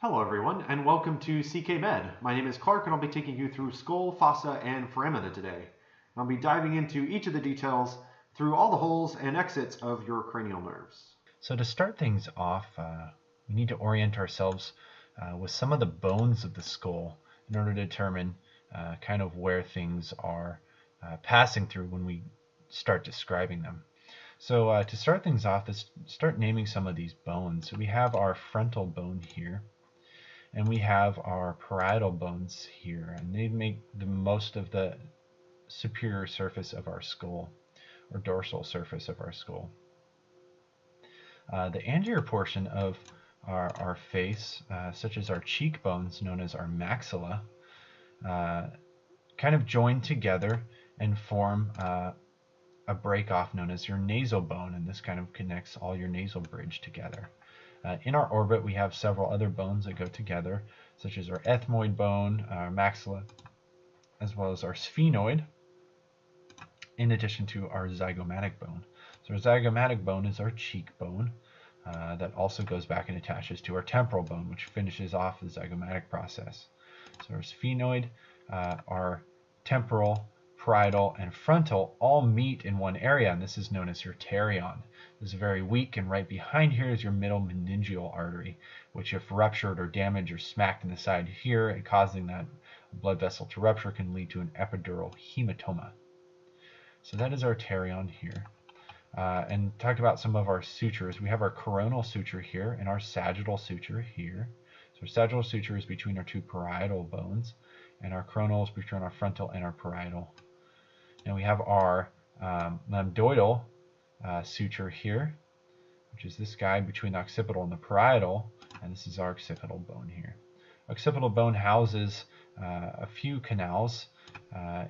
Hello everyone, and welcome to CK Med. My name is Clark, and I'll be taking you through skull, fossa, and foramina today. I'll be diving into each of the details through all the holes and exits of your cranial nerves. So to start things off, we need to orient ourselves with some of the bones of the skull in order to determine kind of where things are passing through when we start describing them. So to start things off, let's start naming some of these bones. So we have our frontal bone here, and we have our parietal bones here, and they make the most of the superior surface of our skull, or dorsal surface of our skull. The anterior portion of our face, such as our cheekbones, known as our maxilla, kind of join together and form a break-off known as your nasal bone, and this kind of connects all your nasal bridge together. In our orbit, we have several other bones that go together, such as our ethmoid bone, our maxilla, as well as our sphenoid, in addition to our zygomatic bone. So our zygomatic bone is our cheekbone that also goes back and attaches to our temporal bone, which finishes off the zygomatic process. So our sphenoid, our temporal, parietal, and frontal all meet in one area, and this is known as your pterion. This is very weak, and right behind here is your middle meningeal artery, which if ruptured or damaged or smacked in the side here and causing that blood vessel to rupture can lead to an epidural hematoma. So that is our pterion here. And talked about some of our sutures. We have our coronal suture here and our sagittal suture here. So our sagittal suture is between our two parietal bones, and our coronal is between our frontal and our parietal. And we have our lambdoidal suture here, which is this guy between the occipital and the parietal, and this is our occipital bone here. Occipital bone houses a few canals,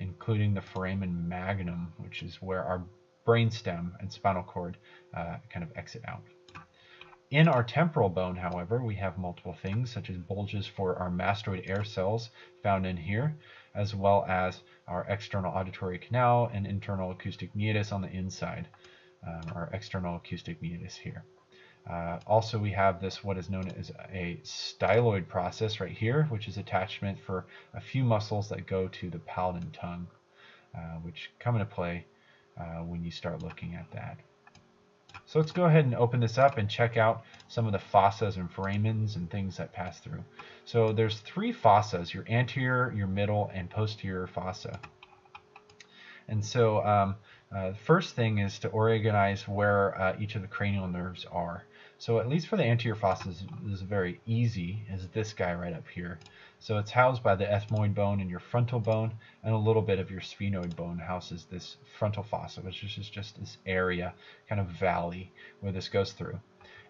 including the foramen magnum, which is where our brainstem and spinal cord kind of exit out. In our temporal bone, however, we have multiple things, such as bulges for our mastoid air cells found in here, as well as our external auditory canal and internal acoustic meatus on the inside, our external acoustic meatus here. Also, we have this, what is known as a styloid process right here, which is attachment for a few muscles that go to the palate and tongue, which come into play when you start looking at that. So let's go ahead and open this up and check out some of the fossas and foramens and things that pass through. So there's three fossas: your anterior, your middle, and posterior fossa. And so the first thing is to organize where each of the cranial nerves are. So at least for the anterior fossa, this is very easy, is this guy right up here. So it's housed by the ethmoid bone and your frontal bone, and a little bit of your sphenoid bone houses this frontal fossa, which is just this area, kind of valley, where this goes through.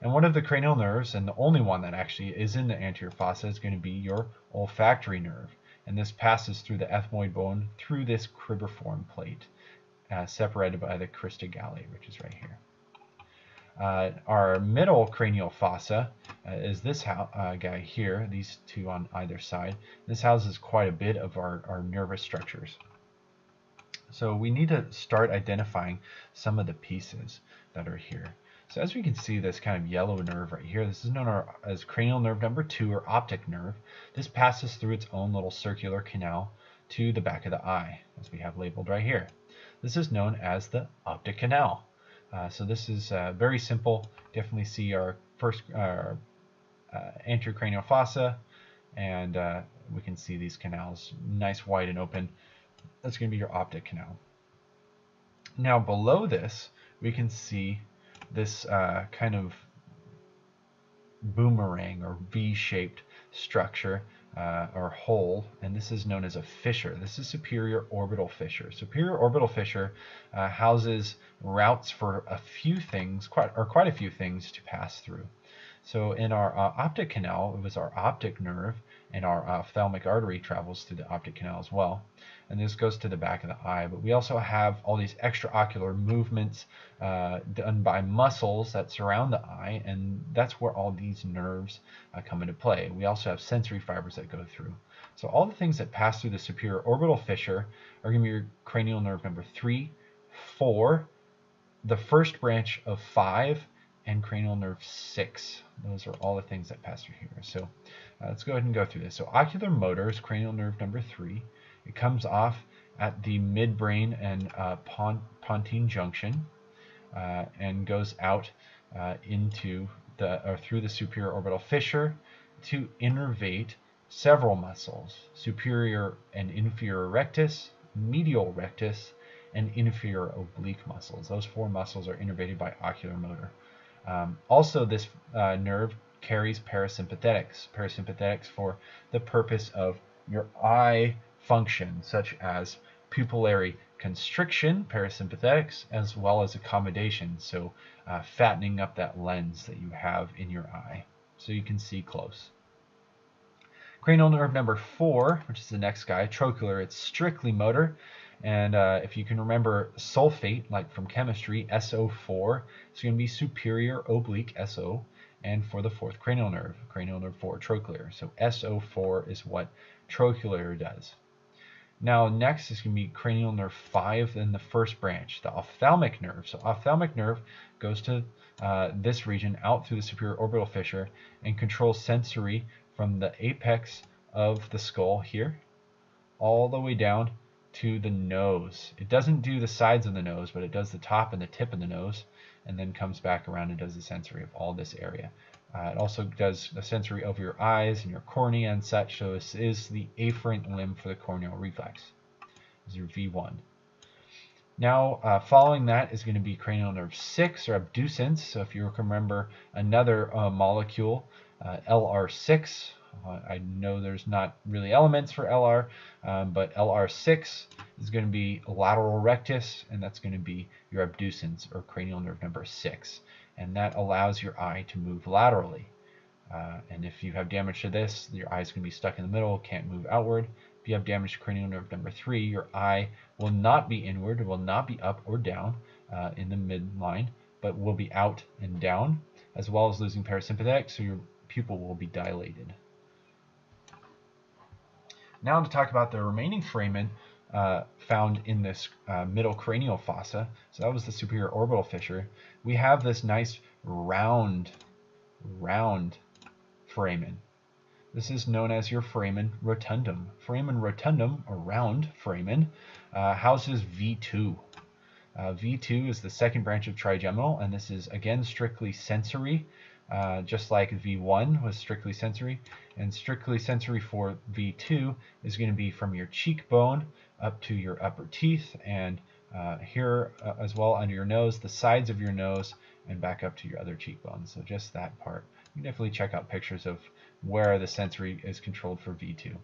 And one of the cranial nerves, and the only one that actually is in the anterior fossa, is going to be your olfactory nerve. And this passes through the ethmoid bone through this cribriform plate, separated by the crista galli, which is right here. Our middle cranial fossa is this guy here, these two on either side. This houses quite a bit of our nervous structures. So we need to start identifying some of the pieces that are here. So as we can see, this kind of yellow nerve right here, this is known as cranial nerve number 2, or optic nerve. This passes through its own little circular canal to the back of the eye, as we have labeled right here. This is known as the optic canal. So this is very simple. Definitely see our first anterior cranial fossa, and we can see these canals nice, wide, and open. That's going to be your optic canal. Now below this, we can see this kind of boomerang or V-shaped structure or hole, and this is known as a fissure. This is superior orbital fissure. Superior orbital fissure houses routes for a few things, quite a few things to pass through. So in our optic canal, it was our optic nerve, and our ophthalmic artery travels through the optic canal as well. And this goes to the back of the eye. But we also have all these extraocular movements done by muscles that surround the eye, and that's where all these nerves come into play. We also have sensory fibers that go through. So all the things that pass through the superior orbital fissure are going to be your cranial nerve number 3, 4, the first branch of 5, and cranial nerve 6. Those are all the things that pass through here. So Let's go ahead and go through this. So ocular motor is cranial nerve number 3. It comes off at the midbrain and pontine junction and goes out into through the superior orbital fissure to innervate several muscles: superior and inferior rectus, medial rectus, and inferior oblique muscles. Those 4 muscles are innervated by ocular motor. Also, this nerve carries parasympathetics. Parasympathetics for the purpose of your eye function, such as pupillary constriction, parasympathetics, as well as accommodation, so fattening up that lens that you have in your eye so you can see close. Cranial nerve number 4, which is the next guy, trochlear, it's strictly motor. And if you can remember sulfate, like from chemistry, SO4, it's going to be superior oblique SO, and for the 4th cranial nerve 4, trochlear. So SO4 is what trochlear does. Now next is going to be cranial nerve 5 in the first branch, the ophthalmic nerve. So ophthalmic nerve goes to this region out through the superior orbital fissure and controls sensory from the apex of the skull here all the way down to the nose. It doesn't do the sides of the nose, but it does the top and the tip of the nose, and then comes back around and does the sensory of all this area. It also does the sensory over your eyes and your cornea and such, so this is the afferent limb for the corneal reflex. This is your V1. Now, following that is going to be cranial nerve 6, or abducens. So if you can remember another molecule, LR6, I know there's not really elements for LR, but LR6 is going to be lateral rectus, and that's going to be your abducens, or cranial nerve number 6. And that allows your eye to move laterally. And if you have damage to this, your eye is going to be stuck in the middle, can't move outward. If you have damage to cranial nerve number 3, your eye will not be inward, it will not be up or down in the midline, but will be out and down, as well as losing parasympathetic, so your pupil will be dilated. Now to talk about the remaining foramen found in this middle cranial fossa. So that was the superior orbital fissure. We have this nice round foramen. This is known as your foramen rotundum. Foramen rotundum, or round foramen, houses V2. V2 is the second branch of trigeminal, and this is again strictly sensory. Just like V1 was strictly sensory, and strictly sensory for V2 is going to be from your cheekbone up to your upper teeth, and here as well under your nose, the sides of your nose, and back up to your other cheekbones. So just that part. You can definitely check out pictures of where the sensory is controlled for V2.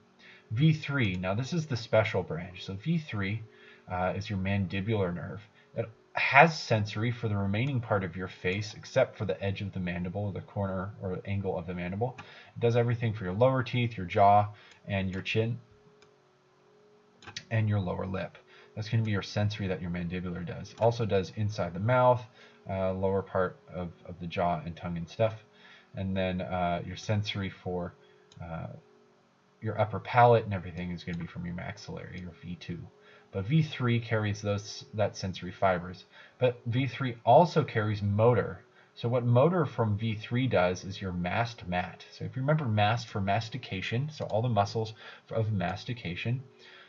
V3, now this is the special branch. So V3 is your mandibular nerve. It has sensory for the remaining part of your face, except for the edge of the mandible, or the corner or angle of the mandible. It does everything for your lower teeth, your jaw, and your chin, and your lower lip. That's going to be your sensory that your mandibular does. Also does inside the mouth, lower part of the jaw and tongue and stuff. And then your sensory for your upper palate and everything is going to be from your maxillary, your V2. But V3 carries that sensory fibers. But V3 also carries motor. So what motor from V3 does is your mast mat. So if you remember mast for mastication, so all the muscles of mastication.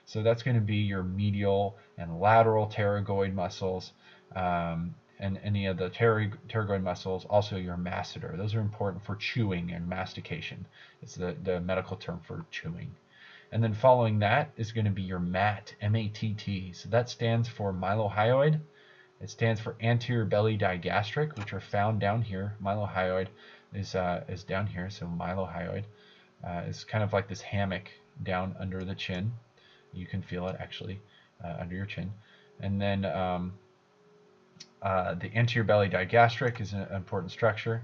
So that's going to be your medial and lateral pterygoid muscles, and any of the pterygoid muscles, also your masseter. Those are important for chewing and mastication. It's the medical term for chewing. And then following that is going to be your MAT, M-A-T-T. So that stands for mylohyoid. It stands for anterior belly digastric, which are found down here. Mylohyoid is down here, so mylohyoid is kind of like this hammock down under the chin. You can feel it actually under your chin. And then the anterior belly digastric is an important structure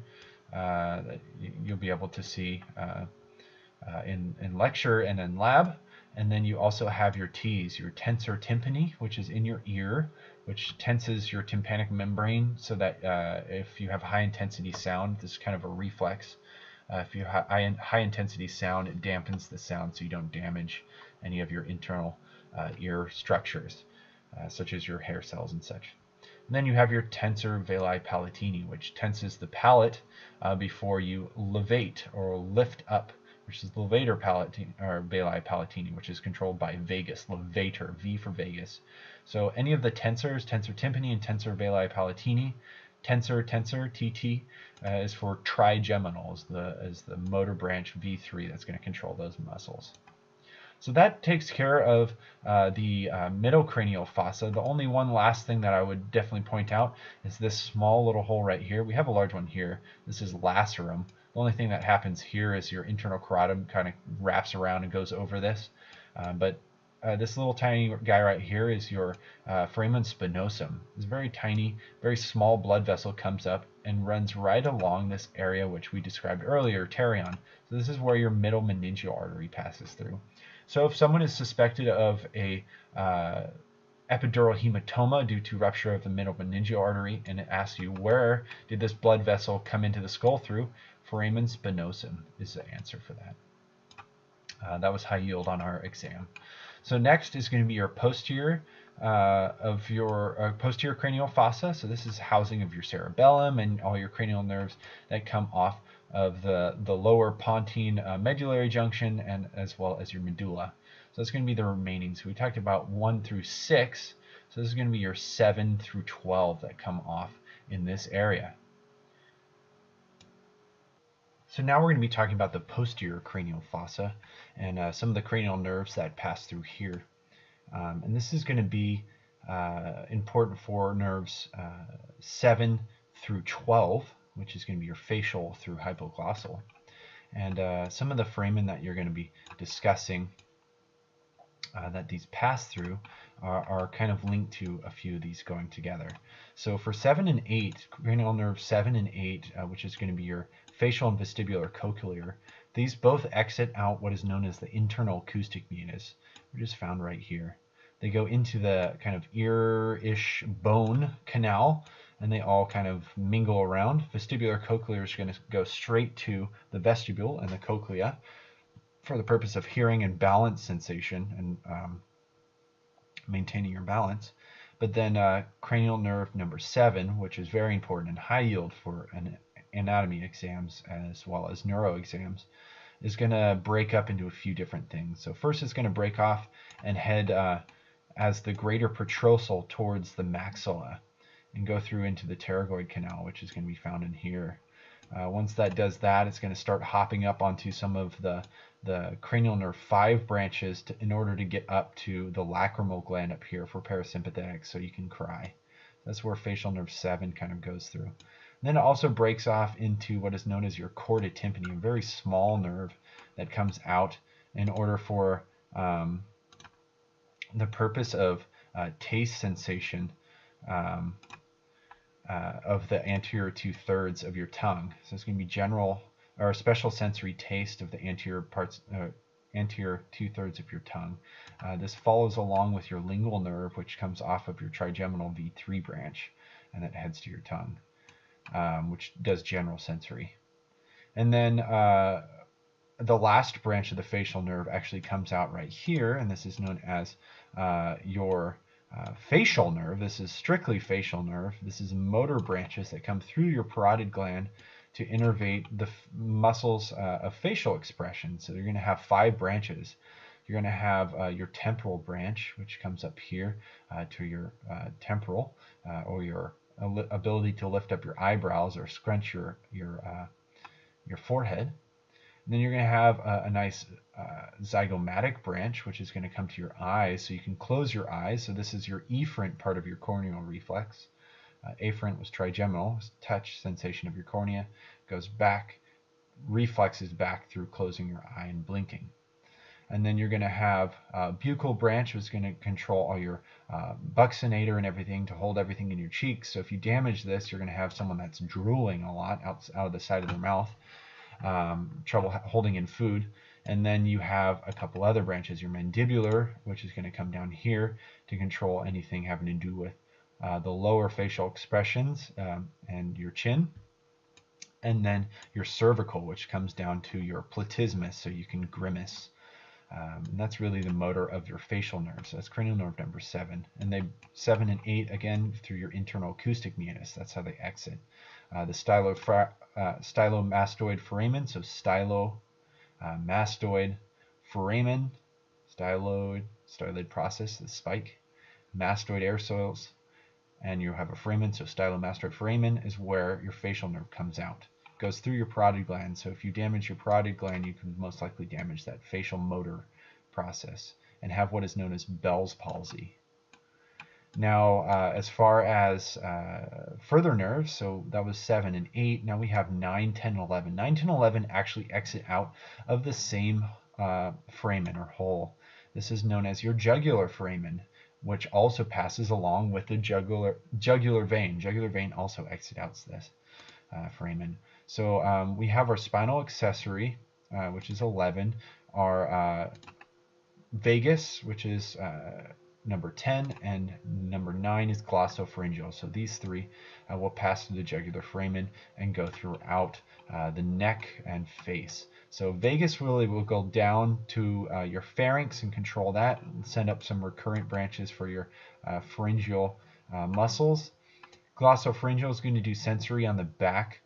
that you'll be able to see in lecture and in lab. And then you also have your T's, your tensor tympani, which is in your ear, which tenses your tympanic membrane so that if you have high intensity sound, this is kind of a reflex. If you have high intensity sound, it dampens the sound so you don't damage any of your internal ear structures, such as your hair cells and such. And then you have your tensor veli palatini, which tenses the palate before you levate or lift up which is levator palatine, or veli palatini, which is controlled by vagus, levator, V for Vegas. So any of the tensors, tensor tympani and tensor veli palatini, tensor, TT, is for trigeminal, is the motor branch V3 that's going to control those muscles. So that takes care of the middle cranial fossa. The only one last thing that I would definitely point out is this small little hole right here. We have a large one here. This is lacerum. The only thing that happens here is your internal carotid kind of wraps around and goes over this. But this little tiny guy right here is your foramen spinosum. It's very tiny, very small blood vessel, comes up and runs right along this area which we described earlier, pterion. So this is where your middle meningeal artery passes through. So if someone is suspected of a epidural hematoma due to rupture of the middle meningeal artery, and it asks you where did this blood vessel come into the skull through, foramen spinosum is the answer for that. That was high yield on our exam. So next is going to be your posterior posterior cranial fossa. So this is housing of your cerebellum and all your cranial nerves that come off of the lower pontine medullary junction, and as well as your medulla. So that's going to be the remaining. So we talked about 1 through 6. So this is going to be your 7 through 12 that come off in this area. So now we're going to be talking about the posterior cranial fossa and some of the cranial nerves that pass through here. And this is going to be important for nerves 7 through 12, which is going to be your facial through hypoglossal. And some of the foramen that you're going to be discussing that these pass through are kind of linked to a few of these going together. So for 7 and 8, cranial nerve 7 and 8, which is going to be your facial and vestibular cochlear, these both exit out what is known as the internal acoustic meatus, which is found right here. They go into the kind of ear-ish bone canal, and they all kind of mingle around. Vestibular cochlear is going to go straight to the vestibule and the cochlea for the purpose of hearing and balance sensation and maintaining your balance. But then cranial nerve number 7, which is very important and high yield for anatomy exams as well as neuro exams, is going to break up into a few different things. So first it's going to break off and head as the greater protrosal towards the maxilla and go through into the pterygoid canal, which is going to be found in here. Once that does that, it's going to start hopping up onto some of the cranial nerve 5 branches in order to get up to the lacrimal gland up here for parasympathetic, so you can cry. That's where facial nerve 7 kind of goes through. And then it also breaks off into what is known as your chorda tympani, a very small nerve that comes out in order for the purpose of taste sensation of the anterior 2/3 of your tongue. So it's going to be general or special sensory taste of the anterior parts, anterior 2/3 of your tongue. This follows along with your lingual nerve, which comes off of your trigeminal V3 branch, and that heads to your tongue, which does general sensory. And then the last branch of the facial nerve actually comes out right here, and this is known as your facial nerve. This is strictly facial nerve. This is motor branches that come through your parotid gland to innervate the muscles of facial expression. So you're going to have 5 branches. You're going to have your temporal branch, which comes up here to your temporal, or your ability to lift up your eyebrows or scrunch your forehead. And then you're going to have a nice zygomatic branch, which is going to come to your eyes, so you can close your eyes. So this is your efferent part of your corneal reflex. Afferent was trigeminal, touch sensation of your cornea, goes back, reflexes back through closing your eye and blinking. And then you're going to have a buccal branch, which is going to control all your buccinator and everything to hold everything in your cheeks. So if you damage this, you're going to have someone that's drooling a lot out of the side of their mouth, trouble holding in food. And then you have a couple other branches, your mandibular, which is going to come down here to control anything having to do with the lower facial expressions and your chin. And then your cervical, which comes down to your platysmus, so you can grimace. And that's really the motor of your facial nerves. That's cranial nerve number 7. And they 7 and 8, again, through your internal acoustic meatus. That's how they exit. The stylo mastoid foramen, so stylo Mastoid, Foramen, styloid process, the spike, mastoid air soils, and you have a foramen. So stylomastoid foramen is where your facial nerve comes out. It goes through your parotid gland. So if you damage your parotid gland, you can most likely damage that facial motor process and have what is known as Bell's palsy. Now, as far as further nerves, so that was 7 and 8. Now we have 9, 10, 11. 9, 10, 11 actually exit out of the same foramen or hole. This is known as your jugular foramen, which also passes along with the jugular vein. Jugular vein also exits out this foramen. So we have our spinal accessory, which is 11, our vagus, which is number 10, and number 9 is glossopharyngeal. So these three will pass through the jugular foramen and go throughout the neck and face. So vagus really will go down to your pharynx and control that, and send up some recurrent branches for your pharyngeal muscles. Glossopharyngeal is going to do sensory on the back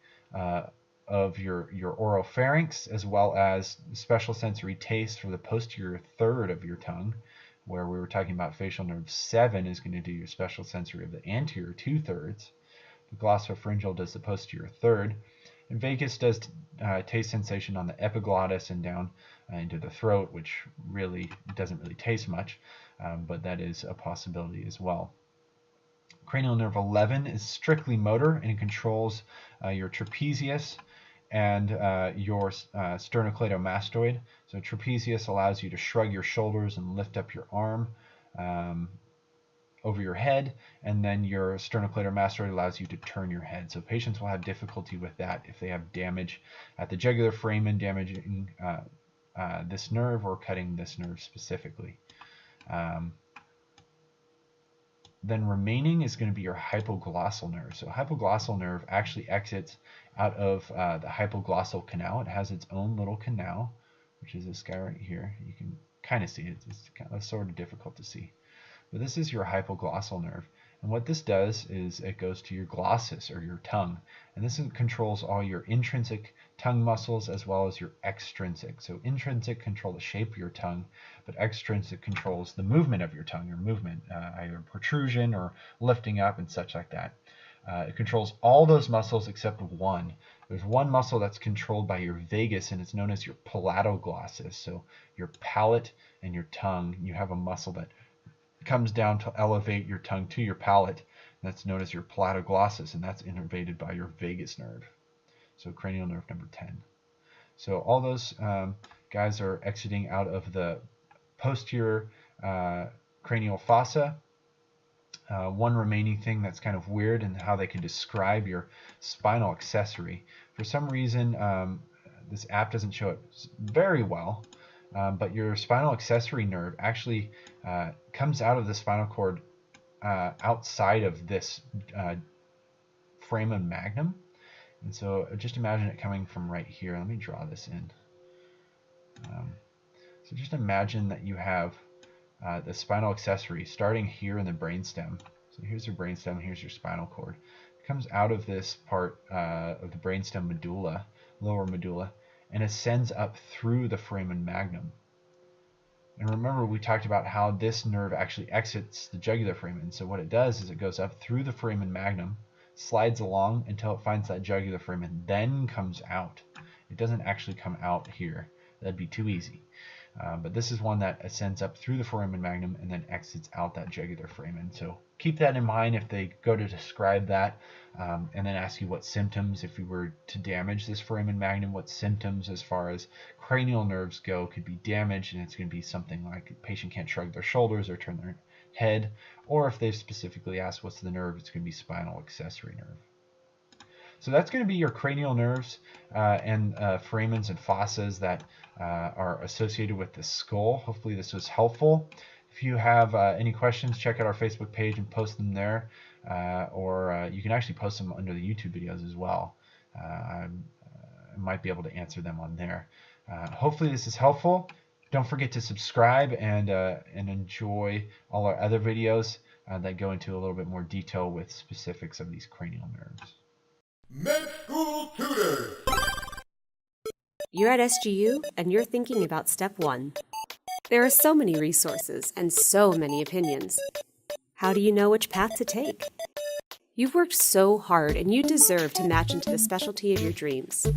of your oropharynx, as well as special sensory taste for the posterior third of your tongue, where we were talking about facial nerve 7 is going to do your special sensory of the anterior 2/3. The glossopharyngeal does the posterior third. And vagus does taste sensation on the epiglottis and down into the throat, which really doesn't really taste much, but that is a possibility as well. Cranial nerve 11 is strictly motor, and it controls your trapezius and your sternocleidomastoid. So trapezius allows you to shrug your shoulders and lift up your arm over your head, and then your sternocleidomastoid allows you to turn your head. So patients will have difficulty with that if they have damage at the jugular foramen, damaging this nerve or cutting this nerve specifically. Then remaining is going to be your hypoglossal nerve. So hypoglossal nerve actually exits out of the hypoglossal canal. It has its own little canal, which is this guy right here. You can kind of see it. It's kind of sort of difficult to see. But this is your hypoglossal nerve. And what this does is it goes to your glossus, or your tongue. And this controls all your intrinsic tongue muscles as well as your extrinsic. So intrinsic control the shape of your tongue, but extrinsic controls the movement of your tongue, your movement, either protrusion or lifting up and such like that. It controls all those muscles except one. There's one muscle that's controlled by your vagus, and it's known as your palatoglossus. So your palate and your tongue, you have a muscle that comes down to elevate your tongue to your palate. That's known as your palatoglossus, and that's innervated by your vagus nerve. So cranial nerve number 10. So all those guys are exiting out of the posterior cranial fossa. One remaining thing that's kind of weird in how they can describe your spinal accessory. For some reason, this app doesn't show it very well, but your spinal accessory nerve actually comes out of the spinal cord outside of this foramen magnum. And so just imagine it coming from right here. Let me draw this in. So just imagine that you have the spinal accessory starting here in the brainstem. So here's your brainstem, here's your spinal cord. It comes out of this part of the brainstem medulla, lower medulla, and ascends up through the foramen magnum. And remember, we talked about how this nerve actually exits the jugular foramen. So what it does is it goes up through the foramen magnum, slides along until it finds that jugular foramen, then comes out. It doesn't actually come out here. That'd be too easy. But this is one that ascends up through the foramen magnum and then exits out that jugular foramen. So keep that in mind if they go to describe that and then ask you what symptoms, if you were to damage this foramen magnum, what symptoms as far as cranial nerves go could be damaged, and it's going to be something like a patient can't shrug their shoulders or turn their head, or if they've specifically asked what's the nerve, it's going to be spinal accessory nerve. So that's going to be your cranial nerves and foramens and fossas that are associated with the skull. Hopefully this was helpful. If you have any questions, check out our Facebook page and post them there, or you can actually post them under the YouTube videos as well. I might be able to answer them on there. Hopefully this is helpful. Don't forget to subscribe and enjoy all our other videos that go into a little bit more detail with specifics of these cranial nerves. MedSchoolTutors! You're at SGU and you're thinking about Step 1. There are so many resources and so many opinions. How do you know which path to take? You've worked so hard and you deserve to match into the specialty of your dreams.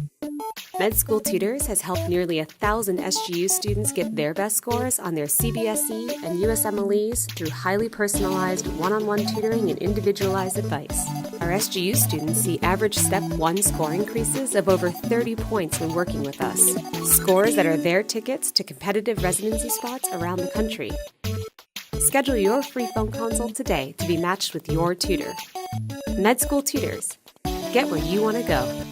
MedSchoolTutors has helped nearly 1,000 SGU students get their best scores on their CBSE and USMLEs through highly personalized one-on-one tutoring and individualized advice. Our SGU students see average Step 1 score increases of over 30 points when working with us, scores that are their tickets to competitive residency spots around the country. Schedule your free phone consult today to be matched with your tutor. MedSchoolTutors. Get where you want to go.